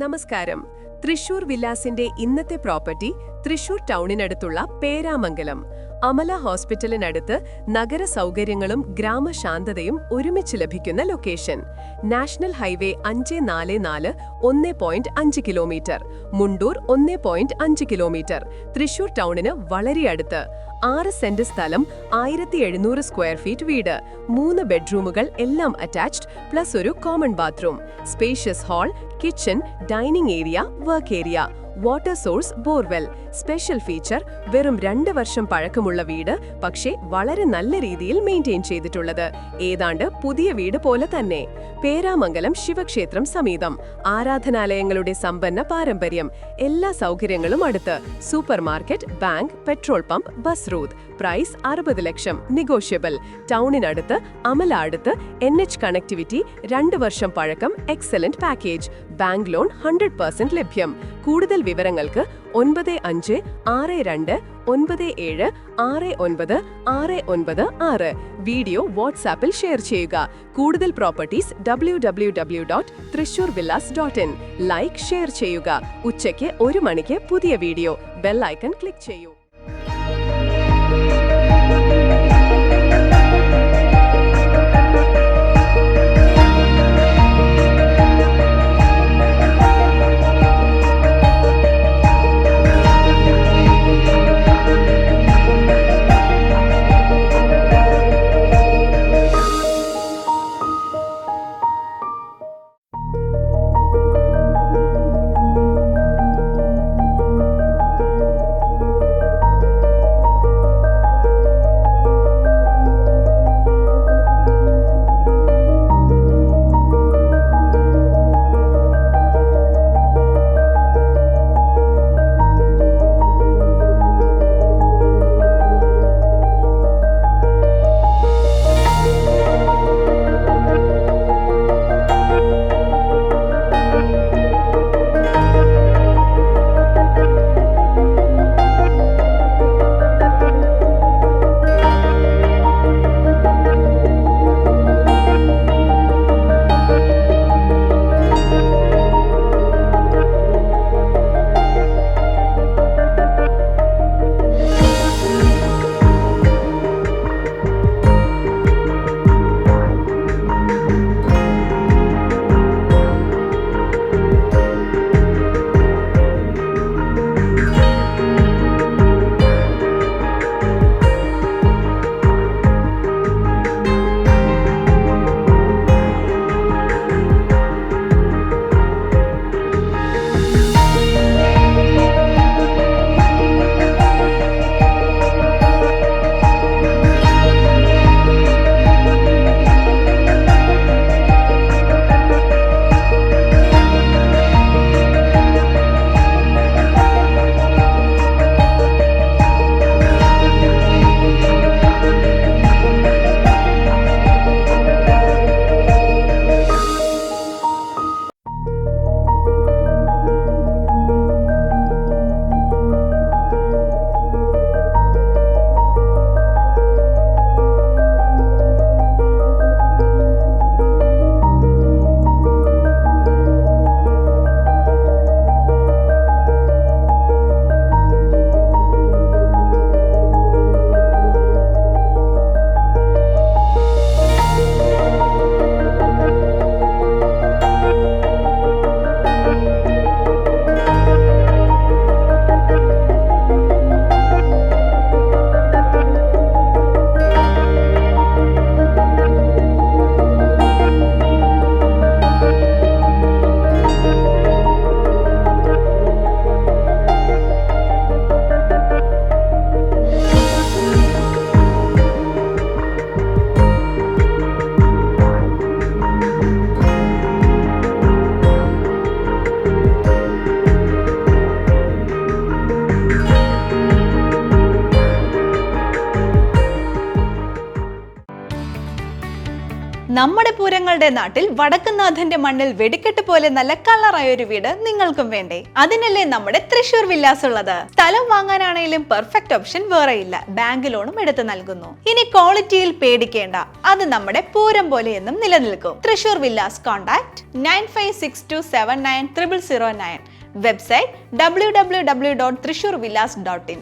നമസ്കാരം. തൃശൂർ വില്ലാസിന്റെ ഇന്നത്തെ പ്രോപ്പർട്ടി തൃശൂർ ടൗണിനടുത്തുള്ള പേരാമംഗലം അമല ഹോസ്പിറ്റലിനടുത്ത് നഗര സൗകര്യങ്ങളും ഗ്രാമശാന്തതയും ഒരുമിച്ച് ലഭിക്കുന്ന location. National highway 544 1.5 kilometre, Mundur 1.5 kilometre, Thrissur ടൗണിന് വളരെ അടുത്ത്. 6 സെന്റ് സ്ഥലം, 1700 സ്ക്വയർ ഫീറ്റ് വീട്, 3 ബെഡ്റൂമുകൾ എല്ലാം അറ്റാച്ച്ഡ്, പ്ലസ് ഒരു common bathroom, spacious hall, kitchen, dining area, work area, water source, borewell. Special feature, വെറും 2 വർഷം പഴക്കമുള്ള വീട്, പക്ഷേ വളരെ നല്ല രീതിയിൽ മെയിൻറ്റെയിൻ ചെയ്തിട്ടുള്ളത്. ഏതാണ്ട് പുതിയ വീട് പോലെ തന്നെ. പേരാമംഗലം ശിവക്ഷേത്രം സമീപം, ആരാധനാലയങ്ങളുടെ സമ്പന്ന പാരമ്പര്യം, എല്ലാ സൗകര്യങ്ങളും അടുത്ത്, super market, bank, petrol pump, bus route. Price 60 ലക്ഷം, നെഗോഷ്യബിൾ. ടൗണിനടുത്ത്, അമല അടുത്ത്, NH കണക്ടിവിറ്റി, 2 വർഷം പഴക്കം, എക്സലന്റ് പാക്കേജ്, ബാങ്ക് ലോൺ 100% ലഭ്യം. കൂടുതൽ വിവരങ്ങൾക്ക് 9562976966. വീഡിയോ വാട്സാപ്പിൽ ഷെയർ ചെയ്യുക. കൂടുതൽ പ്രോപ്പർട്ടീസ് www.thrishurvillas.in. ലൈക്ക്, ഷെയർ ചെയ്യുക. ഉച്ചയ്ക്ക് 1 മണിക്ക് പുതിയ വീഡിയോ. ബെൽ ഐക്കൺ ക്ലിക്ക് ചെയ്യൂ. നമ്മുടെ പൂരങ്ങളുടെ നാട്ടിൽ വടക്കുന്നാഥന്റെ മണ്ണിൽ വെടിക്കെട്ട് പോലെ നല്ല കളറായ ഒരു വീട് നിങ്ങൾക്കും വേണ്ടേ? അതിനല്ലേ നമ്മുടെ തൃശൂർ വില്ലാസ് ഉള്ളത്. സ്ഥലം വാങ്ങാനാണെങ്കിലും പെർഫെക്റ്റ് ഓപ്ഷൻ വേറെ ഇല്ല. ബാങ്ക് ലോണും എടുത്തു നൽകുന്നു. ഇനി ക്വാളിറ്റിയിൽ പേടിക്കേണ്ട, അത് നമ്മുടെ പൂരം പോലെ എന്നും നിലനിൽക്കും. Thrissur villas. Contact 9562790009. Website www.trishurvillas.in.